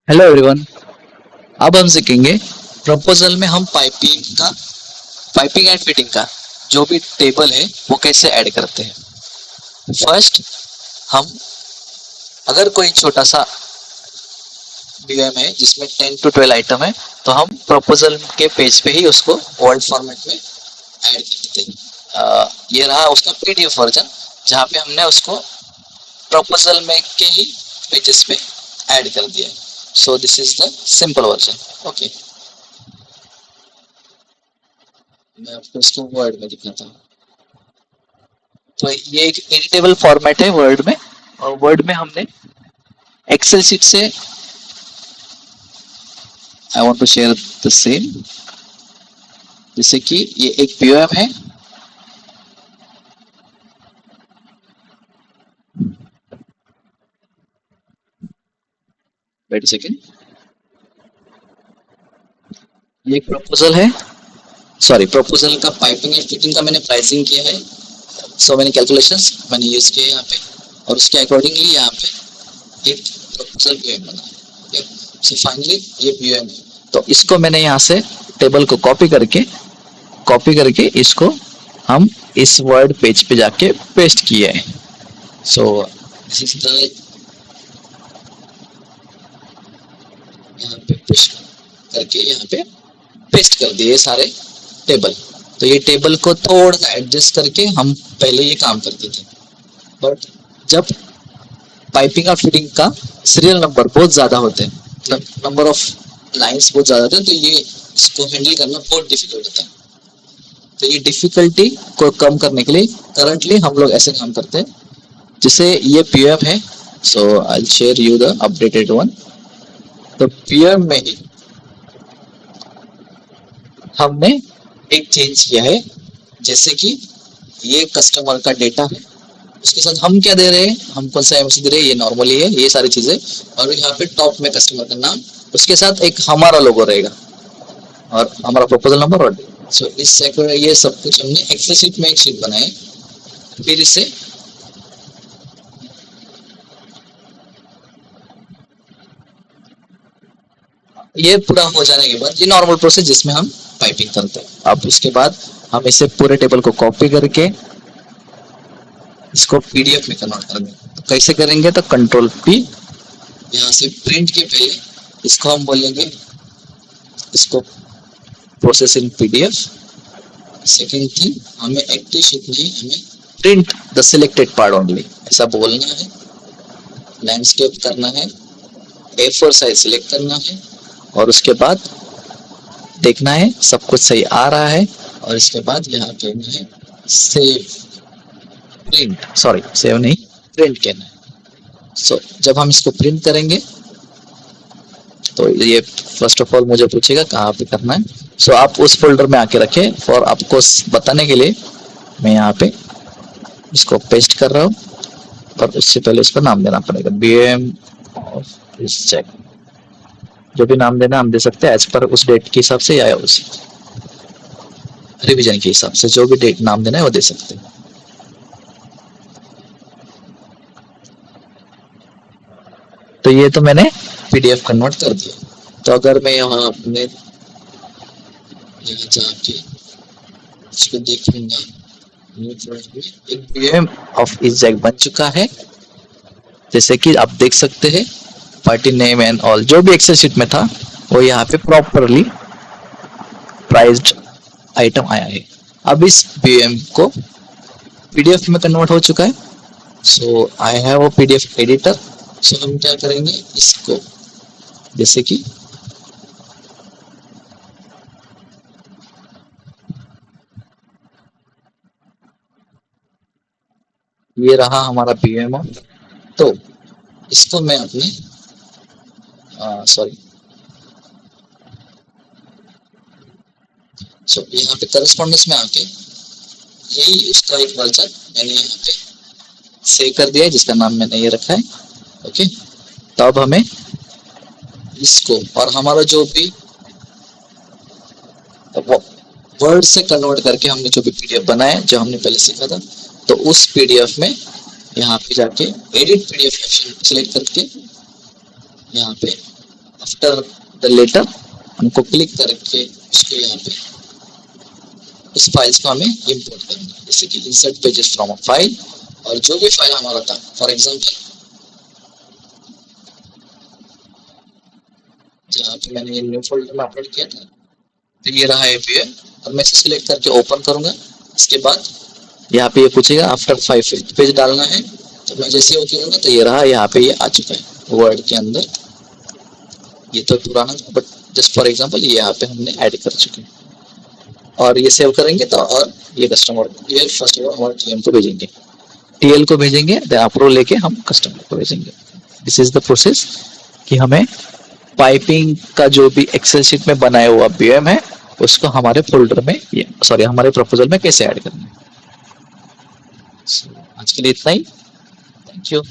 Hello everyone. अब हम सीखेंगे प्रपोजल में हम पाइपिंग एंड फिटिंग का जो भी टेबल है वो कैसे ऐड करते हैं। फर्स्ट, हम अगर कोई छोटा सा बीएम है जिसमें 10 to 12 आइटम है तो हम प्रपोजल के पेज पे ही उसको वर्ड फॉर्मेट में ऐड कर देते हैं। ये रहा उसका पीडीएफ वर्जन जहाँ पे हमने उसको प्रपोजल में के ही पेजेस पे ऐड कर दिया है। So this is the simple version. Okay, मैं आपको इसको वर्ड में दिखाता हूँ। तो ये एक एडिटेबल फॉर्मेट है वर्ड में, और वर्ड में हमने एक्सेल शीट से I want to share the same. जैसे कि ये एक पीओएम है, वेट सेकेंड, ये एक प्रपोजल है। सॉरी, प्रपोजल का पाइपिंग एंड फिटिंग का मैंने प्राइसिंग किया है। सो मैंने कैलकुलेशंस मैंने यूज किया यहाँ पे, और उसके अकॉर्डिंगली यहाँ पे एक प्रपोजल पीओएम बना है। सो फाइनली ये पीओएम है। तो इसको मैंने यहाँ से टेबल को कॉपी करके इसको हम इस वर्ड पेज पे जाके पेस्ट किए हैं। सो दिस इज द, यहाँ पे पुश करके यहाँ पे पेस्ट कर दिए सारे टेबल। तो ये टेबल को थोड़ा एडजस्ट करके हम पहले ये काम करते थे, बट जब पाइपिंग और फिटिंग का सीरियल नंबर बहुत ज्यादा होते हैं, नंबर ऑफ लाइंस बहुत ज्यादा होते हैं, तो ये इसको हैंडल करना बहुत डिफिकल्ट होता है। तो ये डिफिकल्टी को कम करने के लिए करंटली हम लोग ऐसे काम करते हैं। जैसे ये पीएम है, so I share you the updated one. तो पीएम में ही हमने एक चेंज किया है। जैसे कि ये कस्टमर का डेटा है, उसके साथ हम क्या दे रहे हैं, हम कौन सा एमसी दे रहे हैं, ये नॉर्मली है, ये सारी चीजें। और यहाँ पे टॉप में कस्टमर का नाम, उसके साथ एक हमारा लोगो रहेगा और हमारा प्रपोजल नंबर और सो इस ये सब कुछ हमने एक्सेल शीट में एक शीट बनाए। फिर इसे ये पूरा हो जाने के बाद ये नॉर्मल प्रोसेस जिसमें हम पाइपिंग करते हैं। अब उसके बाद हम इसे पूरे टेबल को कॉपी करके इसको पीडीएफ में कन्वर्ट कर देंगे। तो कैसे करेंगे, तो कंट्रोल पी, यहाँ से प्रिंट के पहले इसको हम बोलेंगे इसको process in PDF. Second thing, हमें एक्टिव शीट नहीं, हमें print the selected part only ऐसा बोलना है। लैंडस्केप करना है, A4 साइज सिलेक्ट करना है, और उसके बाद देखना है सब कुछ सही आ रहा है। और इसके बाद यहाँ कहना है सेव प्रिंट, सॉरी सेव नहीं, प्रिंट कहना है। सो जब हम इसको प्रिंट करेंगे तो ये फर्स्ट ऑफ ऑल मुझे पूछेगा कहाँ पे करना है। सो आप उस फोल्डर में आके रखें, फॉर आपको बताने के लिए मैं यहाँ पे इसको पेस्ट कर रहा हूँ। और उससे पहले इसका नाम देना पड़ेगा, बीएम ऑफ इस चेक। जो भी नाम देना हम दे सकते हैं एज पर उस डेट के हिसाब से या उस रिवीजन के हिसाब से, जो भी डेट नाम देना है वो दे सकते हैं। तो ये तो मैंने पीडीएफ कन्वर्ट कर दिया। तो अगर मैं यहाँ अपने यहाँ जाके इसको देखूंगा, एक बीएम ऑफ इस बन चुका है। जैसे कि आप देख सकते हैं पार्टी नेम एंड ऑल जो भी एक्सेल शीट में था वो यहाँ पे प्रॉपरली प्राइस्ड आइटम आया है। अब इस बीएम को पीडीएफ में कन्वर्ट हो चुका है। So I have a PDF editor. So हम क्या करेंगे, इसको जैसे कि ये रहा हमारा बीएम। तो इसको मैं अपने सॉरी, सो यहाँ पे करस्पॉन्डेंस में आके यही उसका एक वर्जन मैंने यहाँ पे सेव कर दिया है जिसका नाम मैंने ये रखा है। ओके, तो अब हमें इसको और हमारा जो भी वर्ड से कन्वर्ट करके हमने जो भी पीडीएफ बनाया जो हमने पहले सीखा था, तो उस पीडीएफ में यहाँ पे जाके एडिट पीडीएफ ऑप्शन सिलेक्ट करके यहाँ पे आफ्टर द लेटर हमको क्लिक करके उसको यहाँ पे इस फाइल्स को हमें इंपोर्ट करना है, जैसे कि insert pages from a file, और जो भी फाइल हमारा था, फॉर एग्जांपल जहाँ पे मैंने ये न्यू फोल्डर में अपलोड किया था, तो ये रहा APM। और मैं इसे सिलेक्ट करके ओपन करूंगा। इसके बाद यहाँ पे ये पूछेगा आफ्टर 5 पेज डालना है, तो मैं जैसे ओके करूंगा तो ये रहा, यहाँ पे ये आ चुका है वर्ड के अंदर। ये तो पुराना था, बट जस्ट फॉर एग्जांपल ये यहाँ पे हमने ऐड कर चुके हैं। और ये सेव करेंगे तो, और ये कस्टमर, ये फर्स्ट हमारे टीएम को भेजेंगे, टीएल को भेजेंगे, अप्रूवल लेके हम कस्टमर को भेजेंगे। दिस इज द प्रोसेस कि हमें पाइपिंग का जो भी एक्सेल शीट में बनाया हुआ बीएम है उसको हमारे फोल्डर में, ये सॉरी हमारे प्रपोजल में कैसे ऐड करना है। आज के लिए इतना ही। Thank you.